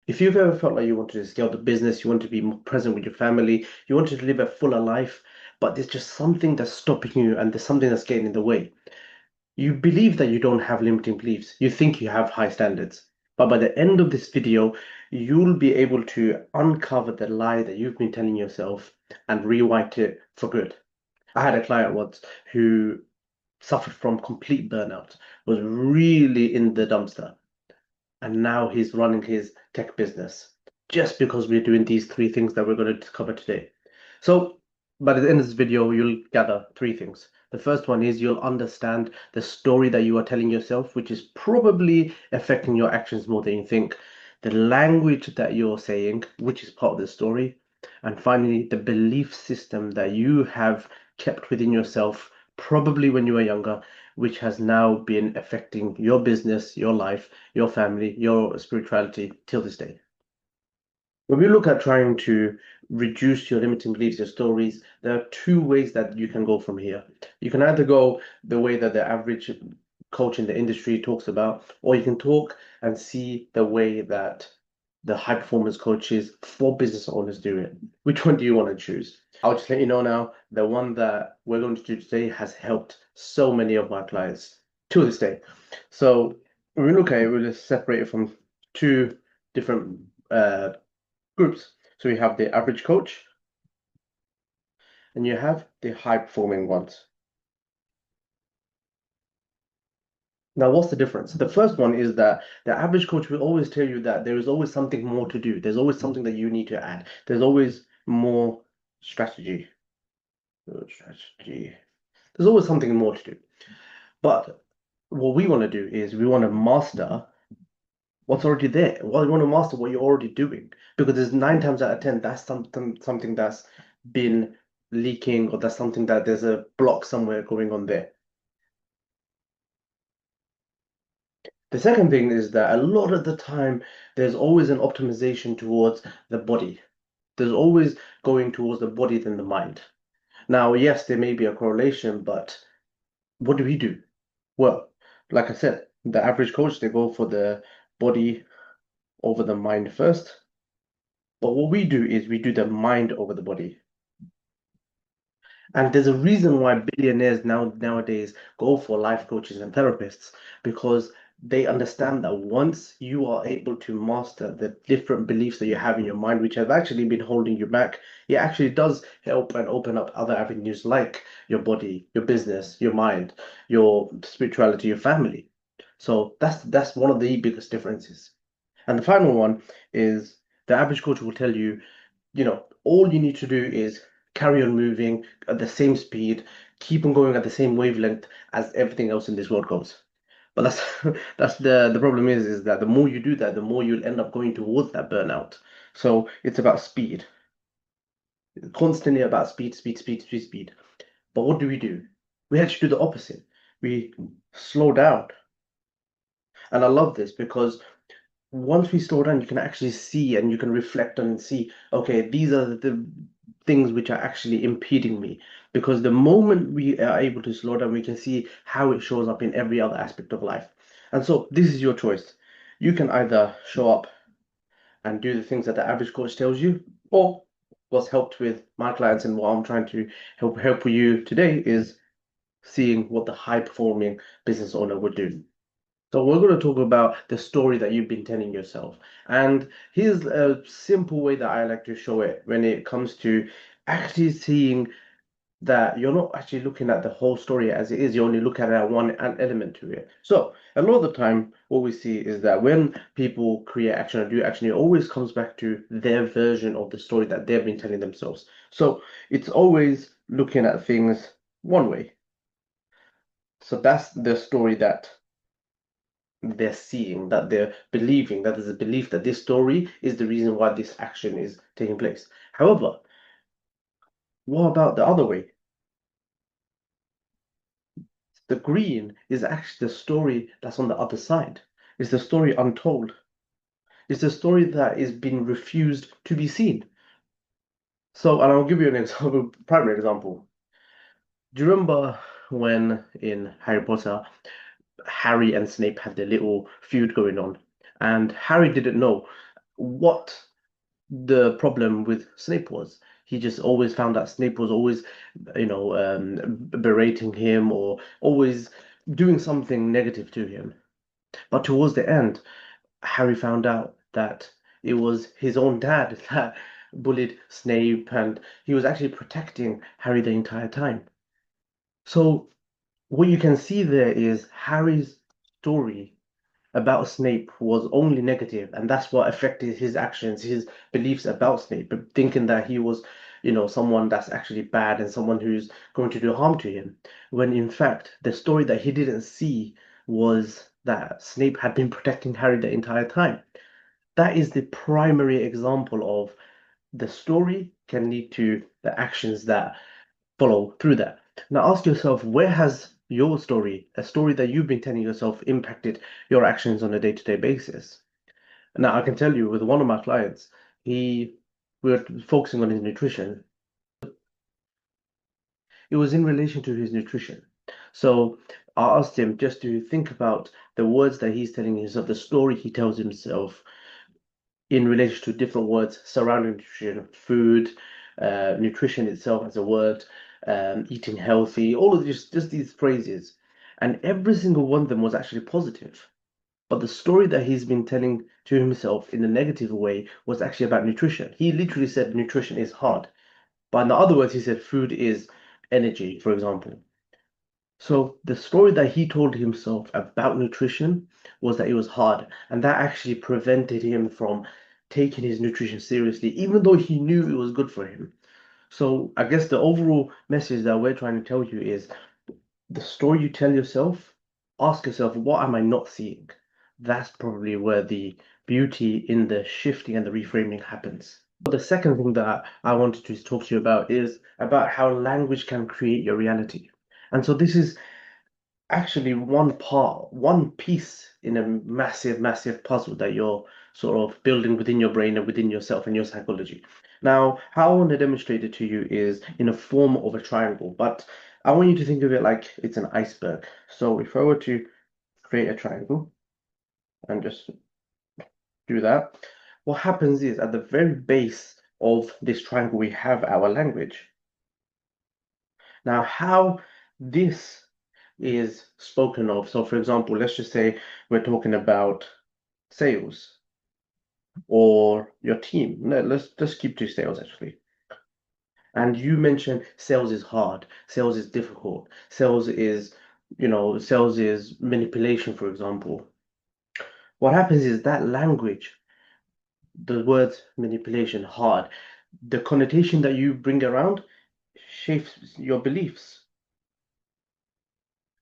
If you've ever felt like you wanted to scale the business, you want to be more present with your family, you want to live a fuller life, but there's just something that's stopping you and there's something that's getting in the way. You believe that you don't have limiting beliefs. You think you have high standards. But by the end of this video, you'll be able to uncover the lie that you've been telling yourself and rewrite it for good. I had a client once who suffered from complete burnout, was really in the dumpster, and now he's running his tech business just because we're doing these three things that we're going to cover today. So, by the end of this video, you'll gather three things. The first one is you'll understand the story that you are telling yourself, which is probably affecting your actions more than you think. The language that you're saying, which is part of the story. And finally, the belief system that you have kept within yourself, probably when you were younger, which has now been affecting your business, your life, your family, your spirituality till this day. When we look at trying to reduce your limiting beliefs, your stories, there are two ways that you can go from here. You can either go the way that the average coach in the industry talks about, or you can talk and see the way that the high performance coaches for business owners do it. Which one do you want to choose? I'll just let you know now, the one that we're going to do today has helped so many of my clients to this day. So when we look at it, we'll just separate it from two different groups. So we have the average coach and you have the high performing ones. Now, what's the difference? The first one is that the average coach will always tell you that there is always something more to do. There's always something that you need to add. There's always more strategy. Strategy. There's always something more to do. But what we want to do is we want to master what's already there. Well, you want to master what you're already doing because there's 9 times out of 10 that's something that's been leaking or that's something that there's a block somewhere going on there. The second thing is that a lot of the time there's always an optimization towards the body. There's always going towards the body than the mind. Now, yes, there may be a correlation, but what do we do? Well, like I said, the average coach, they go for the body over the mind first. But what we do is we do the mind over the body. And there's a reason why billionaires nowadays go for life coaches and therapists because they understand that once you are able to master the different beliefs that you have in your mind, which have actually been holding you back, it actually does help and open up other avenues like your body, your business, your mind, your spirituality, your family. So that's one of the biggest differences. And the final one is the average coach will tell you, all you need to do is carry on moving at the same speed, keep on going at the same wavelength as everything else in this world goes. But that's that's the problem is that the more you do that, the more you'll end up going towards that burnout. So it's about speed, constantly about speed, speed, speed, speed, speed. But what do? We actually do the opposite. We slow down. And I love this because once we slow down, you can actually see and you can reflect on and see, okay, these are the things which are actually impeding me. Because the moment we are able to slow down, we can see how it shows up in every other aspect of life. And so this is your choice. You can either show up and do the things that the average coach tells you, or what's helped with my clients and what I'm trying to help you today is seeing what the high performing business owner would do. So we're going to talk about the story that you've been telling yourself. And here's a simple way that I like to show it when it comes to actually seeing that you're not actually looking at the whole story as it is, you only look at it at one element to it. So a lot of the time, what we see is that when people create action or do action, it always comes back to their version of the story that they've been telling themselves. So it's always looking at things one way. So that's the story that they're seeing, that they're believing, that there's a belief that this story is the reason why this action is taking place. However, what about the other way? The green is actually the story that's on the other side. It's the story untold. It's the story that is being refused to be seen. So, and I'll give you an example, primary example. Do you remember when in Harry Potter, Harry and Snape had their little feud going on? And Harry didn't know. what the problem with Snape was. He just always found that Snape was always, berating him or always doing something negative to him. But towards the end, Harry found out that it was his own dad that bullied Snape, and he was actually protecting Harry the entire time. So what you can see there is Harry's story about Snape was only negative, and that's what affected his actions, his beliefs about Snape, thinking that he was, someone that's actually bad and someone who's going to do harm to him. When in fact, the story that he didn't see was that Snape had been protecting Harry the entire time. That is the primary example of the story can lead to the actions that follow through that. Now ask yourself, where has your story, a story that you've been telling yourself, impacted your actions on a day-to-day basis? Now I can tell you with one of my clients, he we were focusing on his nutrition. It was in relation to his nutrition. So I asked him just to think about the words that he's telling himself, the story he tells himself in relation to different words surrounding nutrition, food, nutrition itself as a word, eating healthy, all of these, just these phrases. And every single one of them was actually positive. But the story that he's been telling to himself in a negative way was actually about nutrition. He literally said nutrition is hard. But in other words, he said food is energy, for example. So the story that he told himself about nutrition was that it was hard, and that actually prevented him from taking his nutrition seriously, even though he knew it was good for him. So I guess the overall message that we're trying to tell you is the story you tell yourself, ask yourself, what am I not seeing? That's probably where the beauty in the shifting and the reframing happens. But the second thing that I wanted to talk to you about is about how language can create your reality. And so this is actually one part, one piece in a massive, massive puzzle that you're sort of building within your brain and within yourself and your psychology. Now, how I want to demonstrate it to you is in a form of a triangle, but I want you to think of it like it's an iceberg. So if I were to create a triangle and just do that, what happens is at the very base of this triangle, we have our language. Now, how this is spoken of. So, for example, let's just say we're talking about sales or your team. No, let's just keep to sales actually. And you mentioned sales is hard, sales is difficult, sales is manipulation, for example. What happens is that language, the words manipulation, hard, the connotation that you bring around shapes your beliefs.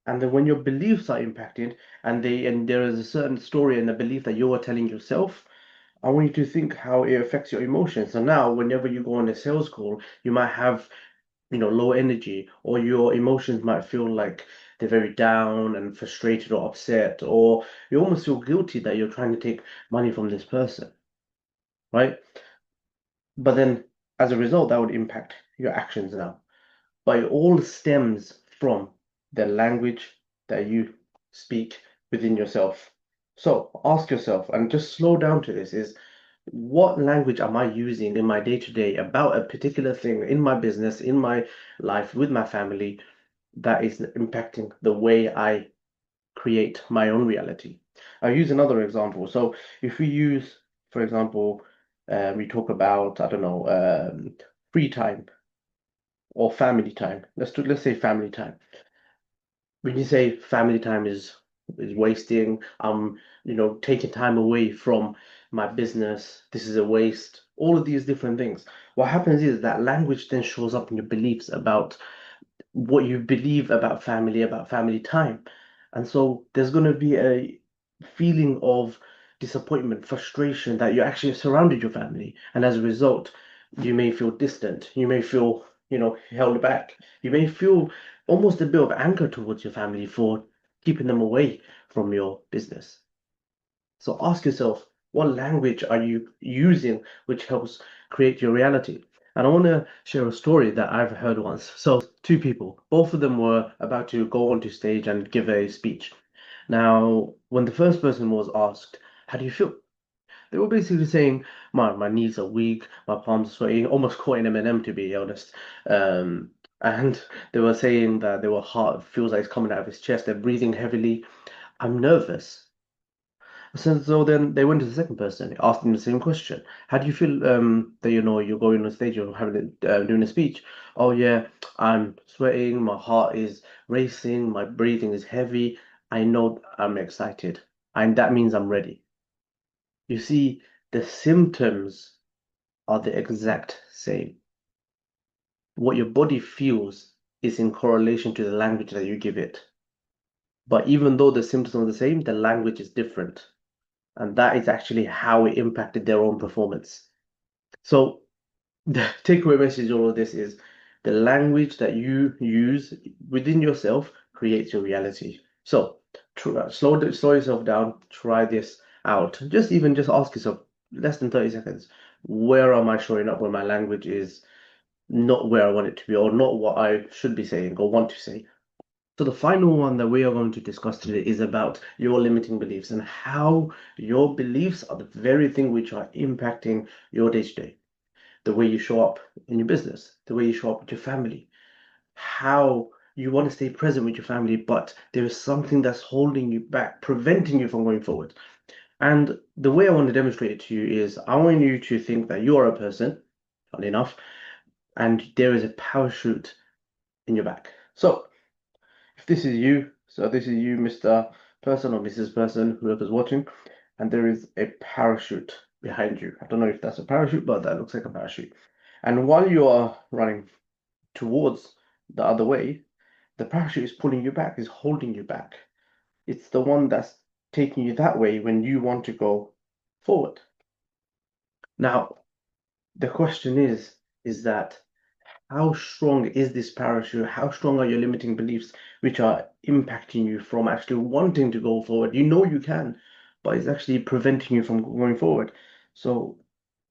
And then when your beliefs are impacted and there is a certain story and a belief that you are telling yourself, I want you to think how it affects your emotions. So now whenever you go on a sales call, you might have, low energy, or your emotions might feel like they're very down and frustrated or upset, or you almost feel guilty that you're trying to take money from this person, right? But then as a result, that would impact your actions now. But it all stems from the language that you speak within yourself. So ask yourself, and just slow down to this, is what language am I using in my day-to-day about a particular thing in my business, in my life, with my family that is impacting the way I create my own reality? I'll use another example. So if we use, for example, we talk about, I don't know, free time or family time. Let's say family time. When you say family time is wasting, taking time away from my business, this is a waste, all of these different things. What happens is that language then shows up in your beliefs about what you believe about family time. And so there's going to be a feeling of disappointment, frustration that you actually surrounded your family. And as a result, you may feel distant. You may feel, held back. You may feel almost a bit of anger towards your family for keeping them away from your business. So ask yourself, what language are you using which helps create your reality? And I want to share a story that I've heard once. So, two people, both of them were about to go onto stage and give a speech. Now, when the first person was asked, how do you feel? They were basically saying my knees are weak, my palms are sweating, almost quoting Eminem to be honest. And they were saying that their heart feels like it's coming out of his chest. They're breathing heavily. I'm nervous. So then they went to the second person, asked him the same question. How do you feel that you're going on stage, you're doing a speech? Oh yeah, I'm sweating, my heart is racing, my breathing is heavy. I know I'm excited, and that means I'm ready. You see, the symptoms are the exact same. What your body feels is in correlation to the language that you give it. But even though the symptoms are the same, the language is different. And that is actually how it impacted their own performance. So the takeaway message of all of this is the language that you use within yourself creates your reality. So slow yourself down, try this out. Just ask yourself, less than 30 seconds, where am I showing up when my language is not where I want it to be, or not what I should be saying or want to say? So the final one that we are going to discuss today is about your limiting beliefs and how your beliefs are the very thing which are impacting your day to day. The way you show up in your business, the way you show up with your family, how you want to stay present with your family, but there is something that's holding you back, preventing you from going forward. And the way I want to demonstrate it to you is I want you to think that you are a person, funny enough, and there is a parachute in your back. So if this is you, so this is you, Mr. Person or Mrs. Person, whoever's watching, and there is a parachute behind you. I don't know if that's a parachute, but that looks like a parachute. And while you are running towards the other way, the parachute is pulling you back, is holding you back. It's the one that's taking you that way when you want to go forward. Now, the question is that how strong is this parachute? How strong are your limiting beliefs which are impacting you from actually wanting to go forward? You know you can, but it's actually preventing you from going forward. So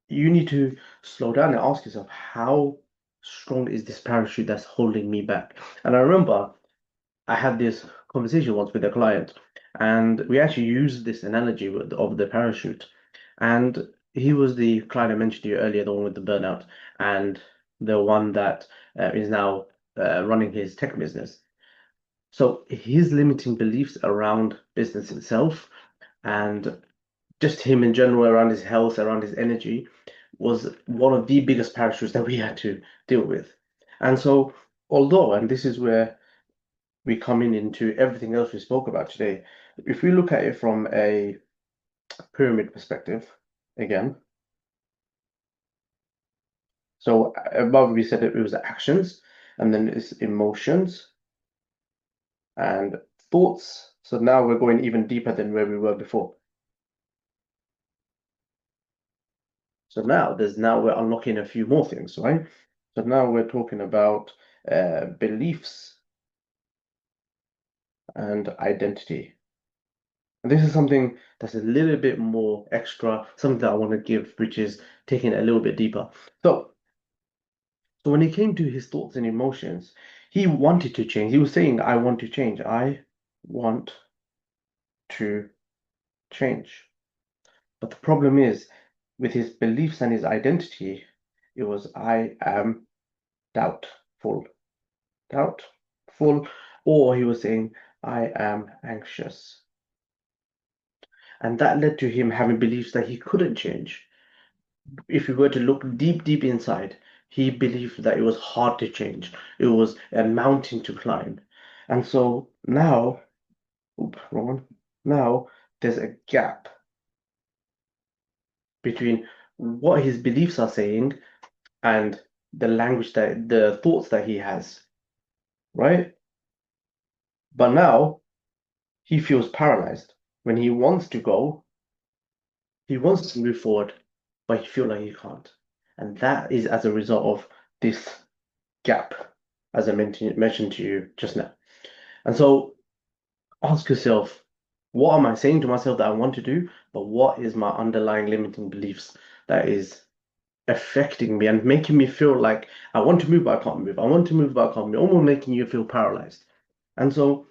you need to slow down and ask yourself, how strong is this parachute that's holding me back? And I remember I had this conversation once with a client, and we actually used this analogy of the parachute. And he was the client I mentioned to you earlier, the one with the burnout, and the one that is now running his tech business. So his limiting beliefs around business itself and just him in general around his health, around his energy, was one of the biggest parachutes that we had to deal with. And so, although, and this is where we come in into everything else we spoke about today. If we look at it from a pyramid perspective, again, so above we said it was actions, and then it's emotions and thoughts. So now we're going even deeper than where we were before. So now we're unlocking a few more things, right? So now we're talking about beliefs and identity. And this is something that's a little bit more extra, something that I want to give, which is taking it a little bit deeper. So when it came to his thoughts and emotions, he wanted to change. He was saying, I want to change. I want to change. But the problem is, with his beliefs and his identity, it was, I am doubtful. Doubtful. Or he was saying, I am anxious. And that led to him having beliefs that he couldn't change. If you were to look deep, deep inside, he believed that it was hard to change. It was a mountain to climb. And so now, wrong one. Now there's a gap between what his beliefs are saying and the thoughts that he has, right? But now he feels paralyzed. When he wants to go, he wants to move forward, but he feels like he can't. And that is as a result of this gap, as I mentioned to you just now. And so ask yourself, what am I saying to myself that I want to do? But what is my underlying limiting beliefs that is affecting me and making me feel like I want to move, but I can't move. I want to move, but I can't move, almost making you feel paralyzed. And so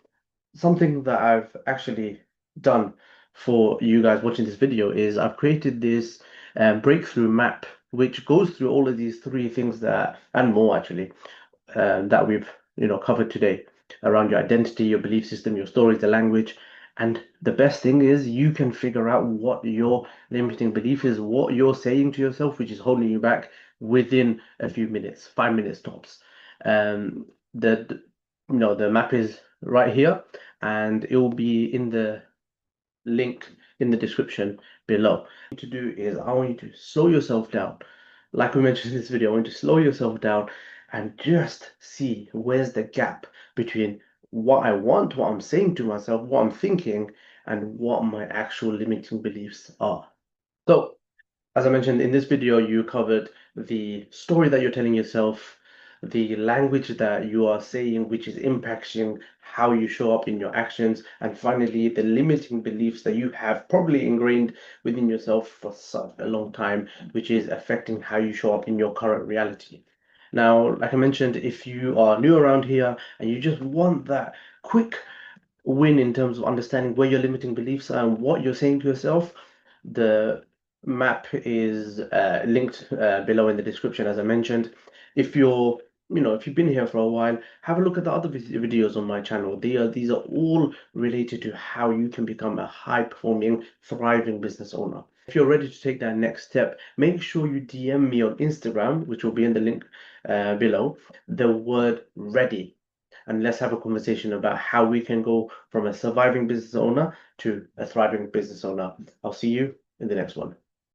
something that I've actually done for you guys watching this video is I've created this breakthrough map, which goes through all of these three things that, and more actually, that we've covered today around your identity, your belief system, your stories, the language. And the best thing is you can figure out what your limiting belief is, what you're saying to yourself, which is holding you back within a few minutes, 5 minutes tops. The the map is right here, and it will be in the link in the description below. What you to do is I want you to slow yourself down. Like we mentioned in this video, I want you to slow yourself down and just see where's the gap between what I want, what I'm saying to myself, what I'm thinking, and what my actual limiting beliefs are. So as I mentioned in this video, you covered the story that you're telling yourself, the language that you are saying, which is impacting how you show up in your actions, and finally, the limiting beliefs that you have probably ingrained within yourself for such a long time, which is affecting how you show up in your current reality. Now, like I mentioned, if you are new around here and you just want that quick win in terms of understanding where your limiting beliefs are and what you're saying to yourself, the map is linked below in the description, as I mentioned. If you're, if you've been here for a while, have a look at the other videos on my channel. These are all related to how you can become a high-performing, thriving business owner. If you're ready to take that next step, make sure you DM me on Instagram, which will be in the link below, the word ready, and let's have a conversation about how we can go from a surviving business owner to a thriving business owner. I'll see you in the next one.